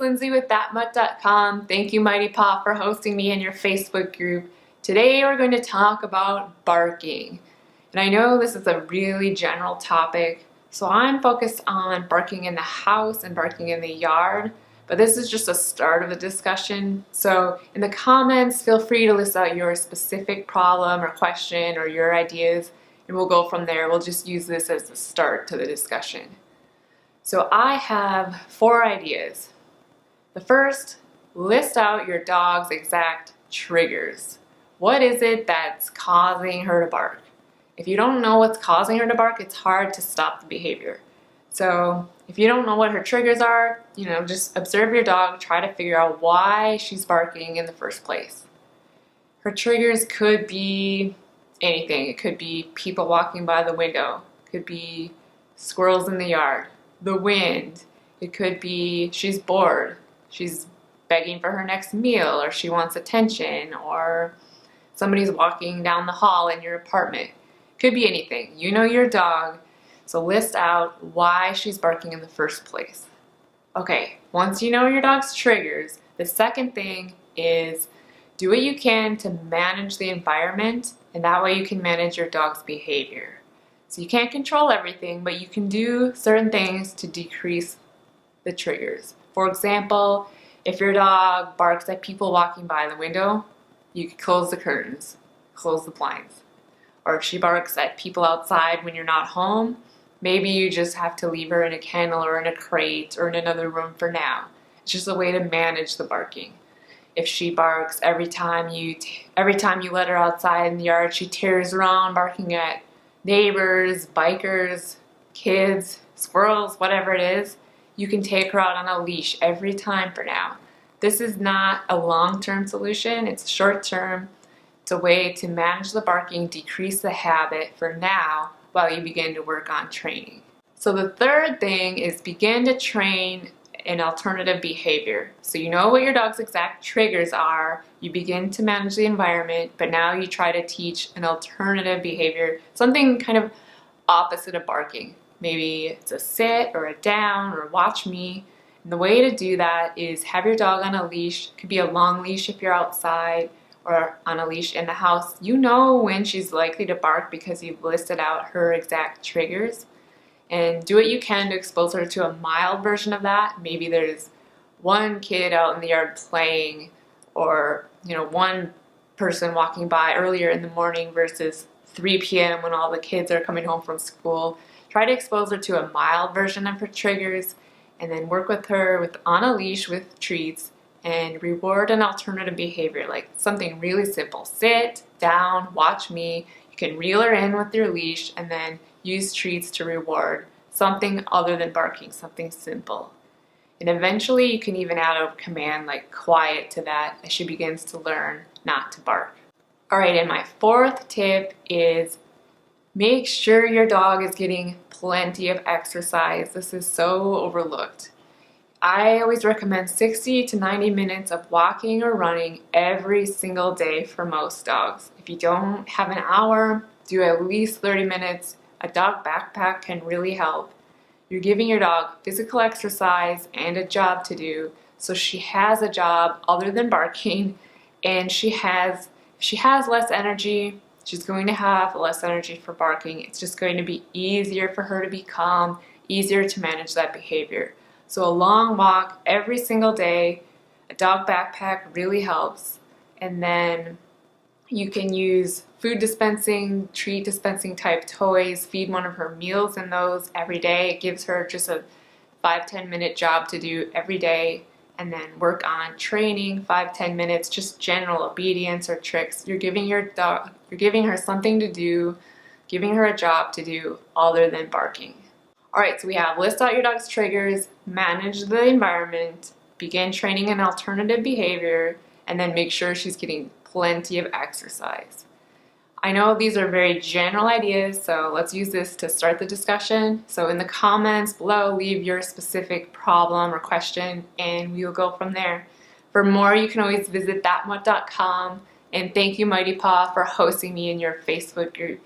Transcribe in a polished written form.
Lindsay with ThatMutt.com. Thank you, Mighty Paw, for hosting me in your Facebook group. Today we're going to talk about barking. And I know this is a really general topic, so I'm focused on barking in the house and barking in the yard, but this is just a start of the discussion. So in the comments, feel free to list out your specific problem or question or your ideas, and we'll go from there. We'll just use this as the start to the discussion. So I have 4 ideas. The first, list out your dog's exact triggers. What is it that's causing her to bark? If you don't know what's causing her to bark, it's hard to stop the behavior. So if you don't know what her triggers are, just observe your dog, try to figure out why she's barking in the first place. Her triggers could be anything. It could be people walking by the window. It could be squirrels in the yard. The wind. It could be she's bored. She's begging for her next meal, or she wants attention, or somebody's walking down the hall in your apartment. It could be anything. You know your dog, so list out why she's barking in the first place. Okay, once you know your dog's triggers, the second thing is do what you can to manage the environment, and that way you can manage your dog's behavior. So you can't control everything, but you can do certain things to decrease the triggers. For example, if your dog barks at people walking by the window, you could close the curtains, close the blinds. Or if she barks at people outside when you're not home, maybe you just have to leave her in a kennel or in a crate or in another room for now. It's just a way to manage the barking. If she barks every time you let her outside in the yard, she tears around barking at neighbors, bikers, kids, squirrels, whatever it is, you can take her out on a leash every time for now. This is not a long-term solution, it's short-term. It's a way to manage the barking, decrease the habit for now while you begin to work on training. So the third thing is begin to train an alternative behavior. So you know what your dog's exact triggers are, you begin to manage the environment, but now you try to teach an alternative behavior, something kind of opposite of barking. Maybe it's a sit or a down or watch me. And the way to do that is have your dog on a leash. It could be a long leash if you're outside or on a leash in the house. You know when she's likely to bark because you've listed out her exact triggers. And do what you can to expose her to a mild version of that. Maybe there's one kid out in the yard playing, or one person walking by earlier in the morning versus 3 p.m. when all the kids are coming home from school. Try to expose her to a mild version of her triggers, and then work with her on a leash with treats and reward an alternative behavior, like something really simple. Sit, down, watch me. You can reel her in with your leash and then use treats to reward something other than barking, something simple. And eventually you can even add a command like quiet to that as she begins to learn not to bark. Alright, and my 4th tip is make sure your dog is getting plenty of exercise. This is so overlooked. I always recommend 60 to 90 minutes of walking or running every single day for most dogs. If you don't have an hour, do at least 30 minutes. A dog backpack can really help. You're giving your dog physical exercise and a job to do, so she has a job other than barking, and if she has less energy, she's going to have less energy for barking. It's just going to be easier for her to be calm, easier to manage that behavior. So a long walk every single day, a dog backpack really helps, and then you can use food dispensing, treat dispensing type toys, feed one of her meals in those every day. It gives her just a 5-10 minute job to do every day, and then work on training 5-10 minutes, just general obedience or tricks. You're giving her something to do, giving her a job to do other than barking. Alright, so we have list out your dog's triggers, manage the environment, begin training an alternative behavior, and then make sure she's getting plenty of exercise. I know these are very general ideas, so let's use this to start the discussion. So in the comments below, leave your specific problem or question, and we will go from there. For more, you can always visit thatmutt.com, and thank you, Mighty Paw, for hosting me in your Facebook group.